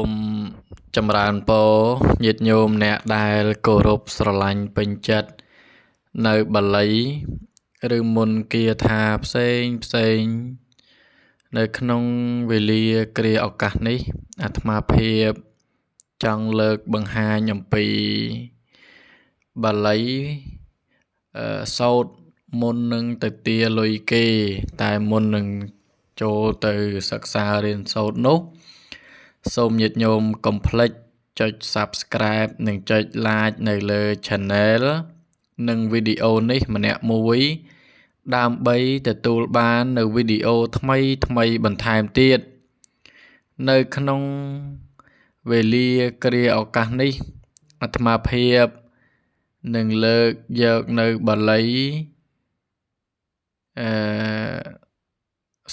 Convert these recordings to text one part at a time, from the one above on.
มจำรานโปញាតិញោមអ្នកដែលគោរពស្រឡាញ់ពេញចិត្តនៅបាលីឬមន្តគាថាផ្សេងនៅក្នុងវេលាគ្រាឱកាសនេះអាត្មាភាពចង់លើកបង្ហាញអំពីបាលីសូត្រមុននឹងទៅទាលុយគេតែមុននឹងចូលទៅសិក្សារៀនសូត្រនោះសូមញាតិញោមកុំភ្លេចចុច Subscribe និងចុច Like នៅលើ Channel និងវីដេអូនេះម្នាក់មួយដើម្បីទទួលបាននៅវីដេអូថ្មីបន្ថែមទៀតនៅក្នុងវេលាគ្រាឱកាសនេះអាត្មាភាពនឹងលើកយកនៅបាលី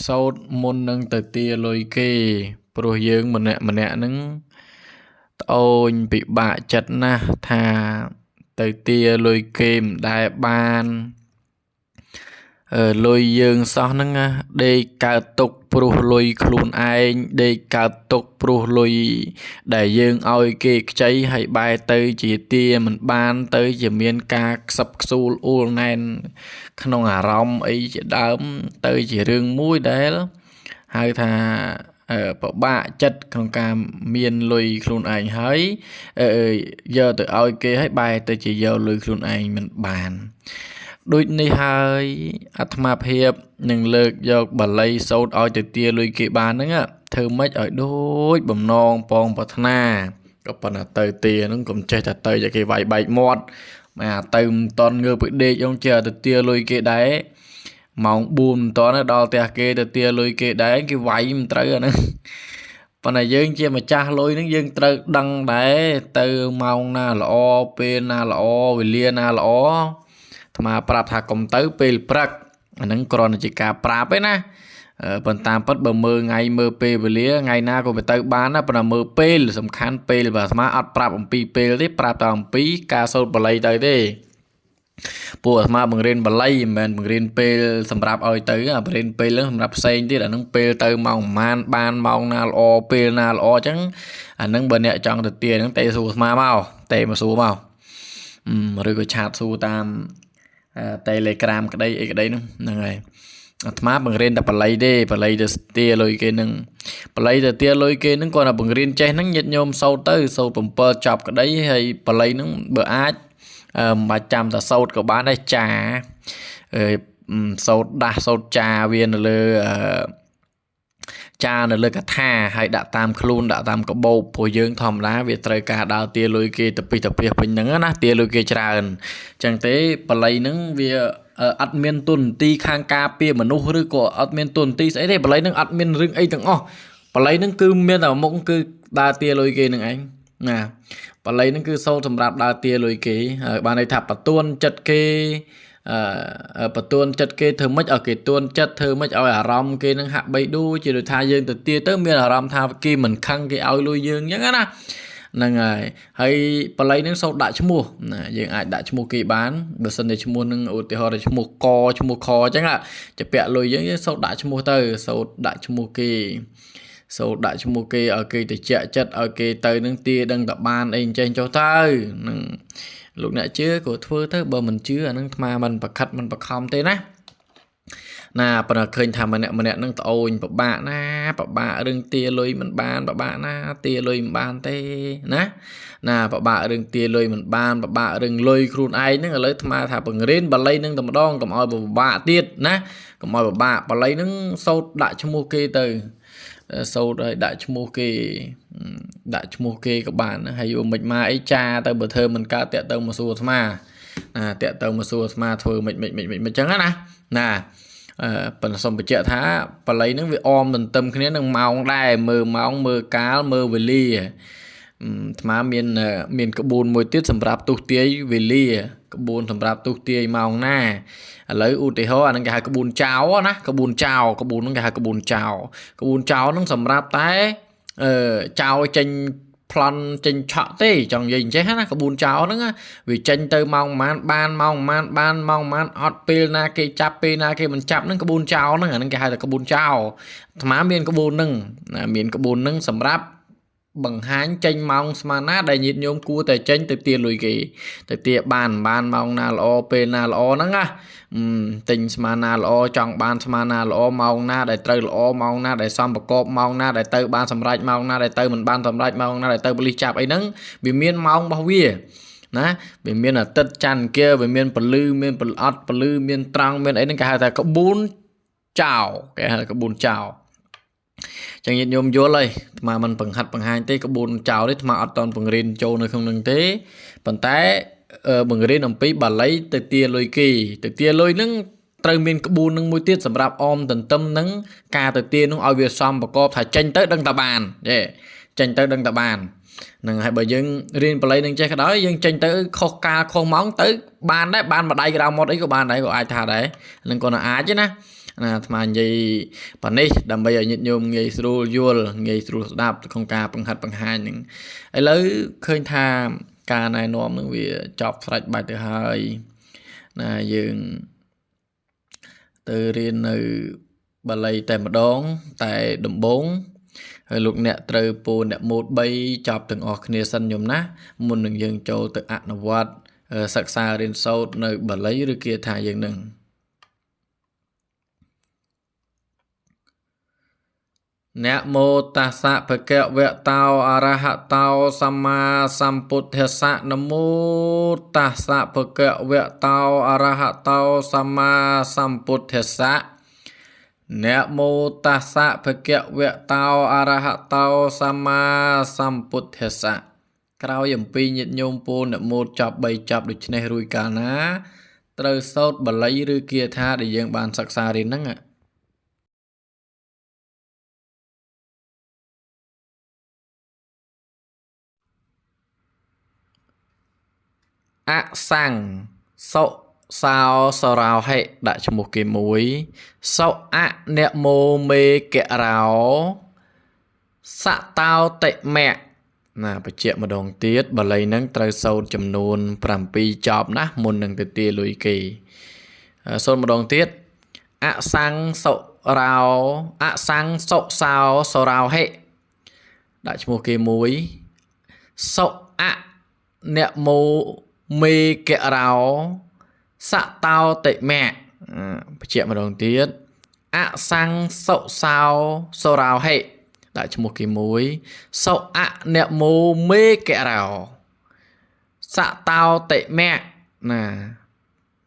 សូត្រមុននឹងទៅទាលុយគេព្រោះយើងម្នាក់ហ្នឹងត្អូញពិបាកចិត្តណាស់ថាទៅទាលុយគេមិនដែលបានលុយយើងសោះហ្នឹងដេកកើតទុកព្រោះលុយខ្លួនឯងដេកកើតទុកព្រោះលុយដែលយើងឲ្យគេខ្ចីហើយបែរទៅជាទាមិនបានទៅជាមានការខ្សឹបខ្សួលអ៊ូលណែនក្នុងអារម្មណ៍អីជាដើមទៅជារឿងមួយដែលហៅថាពិបាកចិត្តក្នុងការមានលុយខ្លួនឯងហើយយកទៅឲ្យគេហើយបែរទៅជាយកលុយខ្លួនឯងមិនបានដូចនេះហើយអាត្មាភាពនឹងលើកយកបាលីសូត្រឲ្យទៅទាលុយគេបានហ្នឹងធ្វើម៉េចឲ្យដូចបំណងពងប្រាថ្នាក៏ប៉ុន្តែទៅទាហ្នឹងកុំចេះតែទៅឲ្យគេវាយបែកមាត់មកទៅមិនតន់ងើបពីដេកយងចេះទៅទាលុយគេដែរម៉ោង 4 មិនតន់ដល់ផ្ទះគេទៅទាលុយគេដែរគេវាយមិនត្រូវអាហ្នឹងប៉ុន្តែយើងជាម្ចាស់លុយហ្នឹងយើងត្រូវដឹងដែរទៅម៉ោងណាល្អពេលណាល្អវេលាណាល្អអាត្មាប្រាប់ថាកុំទៅពេលព្រឹកអាហ្នឹងគ្រាន់តែជាការប្រាប់ឯណាប៉ុន្តែតាមពិតបើមើលថ្ងៃមើលពេលវេលាថ្ងៃណាក៏ទៅបានដែរប៉ុន្តែមើលពេលសំខាន់ពេលបើអាត្មាអត់ប្រាប់អំពីពេលទេប្រាប់តែអំពីការសូត្របាលីទៅទេពួកអាត្មាបង្រៀនបាលីមិនមែនបង្រៀនពេលសម្រាប់ឲ្យទៅបង្រៀនពេលហ្នឹងសម្រាប់ផ្សេងទៀតអាហ្នឹងពេលទៅម៉ោងប្រហែលបានម៉ោងណាល្អពេលណាល្អអញ្ចឹងអាហ្នឹងបើអ្នកចង់ទៅទាហ្នឹងតេសួរអាត្មាមកតេមកសួរមកឬក៏ឆាតសួរតាម Telegram ក្តីអីក្តីហ្នឹងហើយអាត្មាបង្រៀនតែបាលីទេបាលីទៅទាលុយគេហ្នឹងបាលីទៅទាលុយគេហ្នឹងគាត់តែបង្រៀនចេះហ្នឹងញាតិញោមសូត្រទៅសូត្រ7ចប់ក្តីហើយបាលីហ្នឹងបើអាចមិនបាច់ចាំតែសូត្រក៏បានដែរចាសូត្រដាស់សូត្រចាវានៅលើចានៅលើកថាហើយដាក់តាមខ្លួនដាក់តាមកបោបព្រោះយើងធម្មតាវាត្រូវការដើរទាលុយគេទៅពីទៅពីពេញហ្នឹងណាទាលុយគេច្រើនអញ្ចឹងទេបាលីហ្នឹងវាអត់មានទុនទីខាងការពារមនុស្សឬក៏អត់មានទុនទីស្អីទេបាលីហ្នឹងអត់មានរឿងអីទាំងអស់បាលីហ្នឹងគឺមានតែមុខគឺដើរទាលុយគេនឹងឯងណាបាលីហ្នឹងគឺសូត្រសម្រាប់ដើរទាលុយគេហើយបានន័យថាបទួនចិត្តគេបទួនចិត្តគេធ្វើម៉េចឲ្យគេទួនចិត្តធ្វើម៉េចឲ្យអារម្មណ៍គេនឹងហាក់បីដូចជាដូចថាយើងទៅទាទៅមានអារម្មណ៍ថាគេមិនខឹងគេឲ្យលុយយើងអញ្ចឹងណាហ្នឹងហើយបាលីនឹងសូត្រដាក់ឈ្មោះណាយើងអាចដាក់ឈ្មោះគេបានបើសិនជាឈ្មោះនឹងឧទាហរណ៍ឈ្មោះកឈ្មោះខអញ្ចឹងជាពាក់លុយយើងសូត្រដាក់ឈ្មោះទៅសូត្រដាក់ឈ្មោះគេសូត្រដាក់ឈ្មោះគេឲ្យគេទៅជាក់ចិត្តឲ្យគេទៅនឹងទាដឹងតបានអីអញ្ចឹងចុះទៅហ្នឹងលោកអ្នកជឿក៏ធ្វើទៅបើមិនជឿអានឹងអាត្មាមិនប្រខិតមិនបខំទេណាប៉ុន្តែឃើញថាម្នាក់នឹងត្អូនពិបាកណាពិបាករឿងទាលុយមិនបានពិបាកណាទាលុយមិនបានទេណាពិបាករឿងទាលុយមិនបានពិបាករឿងលុយខ្លួនឯងហ្នឹងឥឡូវអាត្មាថាបង្រៀនបាលីនឹងតែម្ដងកុំឲ្យពិបាកទៀតណាកុំឲ្យពិបាកបាលីនឹងសូត្រដាក់ឈ្មោះគេទៅសូត្រឲ្យដាក់ឈ្មោះគេក៏បានហើយមិនមកអីចាទៅបើធ្វើមិនកើតតាក់ទៅមកសួរអាត្មាតាក់ទៅមកសួរអាត្មាធ្វើមិនអញ្ចឹងណាប៉ុន្តែសូមបញ្ជាក់ថាបាលីហ្នឹងវាអមទន្ទឹមគ្នានឹងម៉ោងដែរមើលម៉ោងមើលកាលមើលវេលាអាត្មាមានក្បួនមួយទៀតសម្រាប់ទុះទាយវេលាក្បួនសម្រាប់ទុះទាយម៉ោងណាឥឡូវឧទាហរណ៍អាហ្នឹងគេហៅក្បួនចោណាក្បួនចោក្បួនហ្នឹងគេហៅក្បួនចោហ្នឹងសម្រាប់តែចោចេញប្លន់ចេញឆក់ទេចង់និយាយអញ្ចឹងណាក្បួនចោហ្នឹងវាចេញទៅម៉ោងប៉ុន្មានបានម៉ោងប៉ុន្មានបានម៉ោងប៉ុន្មានអត់ពេលណាគេចាប់ពេលណាគេមិនចាប់ហ្នឹងក្បួនចោហ្នឹងអាហ្នឹងគេហៅថាក្បួនចោអាត្មាមានក្បួនហ្នឹងមានក្បួនហ្នឹងសម្រាប់ bằng hán tranh mong smana đại nhiệt nhôm cua tại tranh từ tiền lùi kì từ tiền bàn mong na lo pe na lo nắng á tình smana lo trong ban smana lo mong na đại từ lo mong na đại xong bạc cọp mong na đại từ ban sầm rạch mong na đại từ mình ban sầm rạch mong na đại từ beli chạp ấy nắng bị miên mong bao vía ná bị miên là tất chăn kia bị miên miên miên trăng miên ấy nên cả hai ta có bốn chào cái hai có bốn chào chẳng nhiệt nhôm vôเลยmà mình bằng hạt bằng hai tí có bốn chào đấy mà ở toàn bằng rin châu nơi không nâng thế bằng té bằng rin làm pí bà lấy từ tia lôi nâng trời miền có bốn nâng môi tiết sầm rạp om tận tâm nâng ca từ tia nâng ao việt xong và co thải tranh tới đăng tà bàn tranh tới đăng tà bàn nâng hai bởi dân riêng bà lấy nâng chơi cái đó dân tranh tới kho ca kho móng tới bàn đấy bàn mà đây cái đâu một ấy của bàn đấy của ai thà đấy nâng còn là ai chứ nè mà gì bản này đầm bây giờ nhiệt nhôm nghề sưu dual nghề sưu đạp không ca bằng hạt bằng hai những ấy lấy khơi tha ca này nôm những việc chọc sạch bài thứ hai là dừng từ riêng từ bà lấy tại một đón tại đầm 4 hơi lục nè từ bù nè một bay chọc từng ọt kia sân nhôm ná muốn đừng dừng châu từ ạc nó vọt sạc xa riêng sâu nơi bà lấy rồi kia thả dừng đừng nè mô ta sa phật kẹo vẹo tao a ra hạ tao sama sampuddhassa nam mô ta sa phật kẹo vẹo tao a ra hạ tao sama sampuddhassa nè mô ta sa phật kẹo vẹo tao a ra hạ tao sama sampuddhassa krao yểm pi nhiệt nhôm po nè mô chọc bay chọc được này rùi cả ná trời sốt bà lấy rư kia tha để dân bàn sắc xa đến nắng ạ sang sậu sao sao rào hệ đại cho một cái mũi sậu nẹ mô mê kẹ rào xạ tao tệ mẹ bà chẹo mà đồng tiết bà lấy nâng trời sâu chầm nôn pram pi chọp ná môn nâng từ tia lùi kỳ sâu mà đồng tiết sang sậu rào sang sậu sao sao rào hệ đại cho một cái mũi sậu nẹ mô mê kẹ rào xạ tao tệ mẹ chuyện mà đồng tiết sang sậu sao sâu rào hệ đại cho một cái mối sậu nẹ mô mê kẹ rào xạ tao tệ mẹ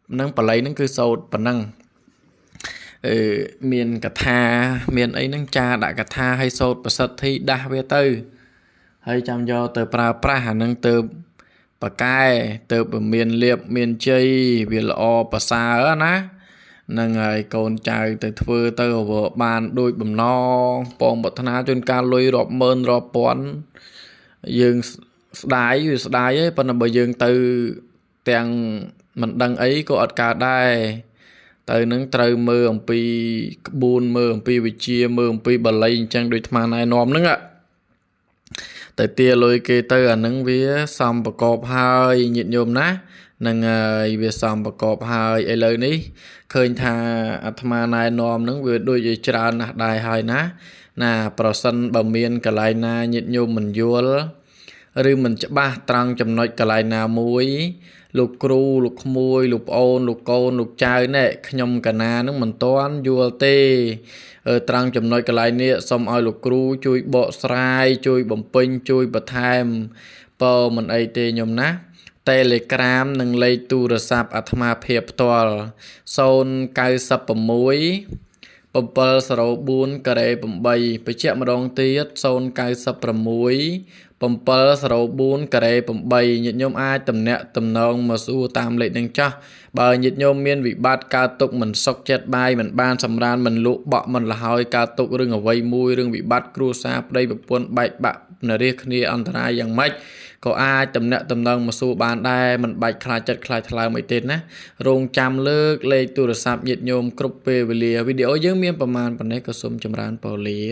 nâng bà lấy nâng cứ sâu bà nâng miền cả tha miền ấy nâng cha đại cả tha hay sâu bà sật thi đa về tư hay chăm do từ pra nâng từ bà cai từ miền liệp miền chây vì lọ bà xa á ná nâng ngày con trai từ thưa từ vợ bàn đôi bầm no bong bật thana trên ca lôi rọp mơn rọp bón dương đáy ấy phần bởi dương từ tiền mình đăng ấy có ọt cả đai từ nâng trời mơ ông pi buôn mơ ông pi vị chia mơ ông pi bà lấy chẳng đôi thma này nòm nâng ạ tại tia lôi kê tơ nâng vía xong bà cọp hơi nhiệt nhôm ná nâng vía xong bà cọp hơi ấy lời ní khơi thà thma này nòm nâng vía đôi dây trà nà đài hơi ná nà bà sân bà miên cả lại nà nhiệt nhôm mình vô rư mình chắc ba trăng chầm nói cả lại nà muối lục cru lục mùi lục ôn lục côn lục chai nè nhom cả nà nâng mình toán vô tê trăng chầm nói cả lại nè xong ai lục cru chui bộ srai chui bầm pin chui bật tham bờ mình ai tê nhom ná Telegram nâng lấy tu rơ sạp atma phép toal son cài sập bầm muối bầm bờ sầu buôn cà rê bầm bay phải chẹt mà đong tiết son cài sập bầm muối bầm bờ sầu buôn cà rê bầm bay nhiệt nhôm ai tầm nẹt tầm nong mà su tam lệ nâng cho bờ nhiệt nhôm miên vị bát ca tục mình sọc chết bay mình ban sầm ran mình lụ bọ mình là hơi ca tục rừng ở vây mui rừng vị bát cru sạp đây bậc buôn bay bạ nè đi khné anh thayយ៉ាងម៉េចក៏អាចតំណាក់តំណងមកសួរបានដែរមិនបាច់ខ្លាចចិត្តខ្លាចថ្លើមអីទេណារងចាំលើកលេខទូរស័ព្ទញាតិញោមគ្រប់ពេលវេលាវីដេអូយើងមានប្រមាណប៉ុណ្ណេះក៏សូមចម្រើនពរលា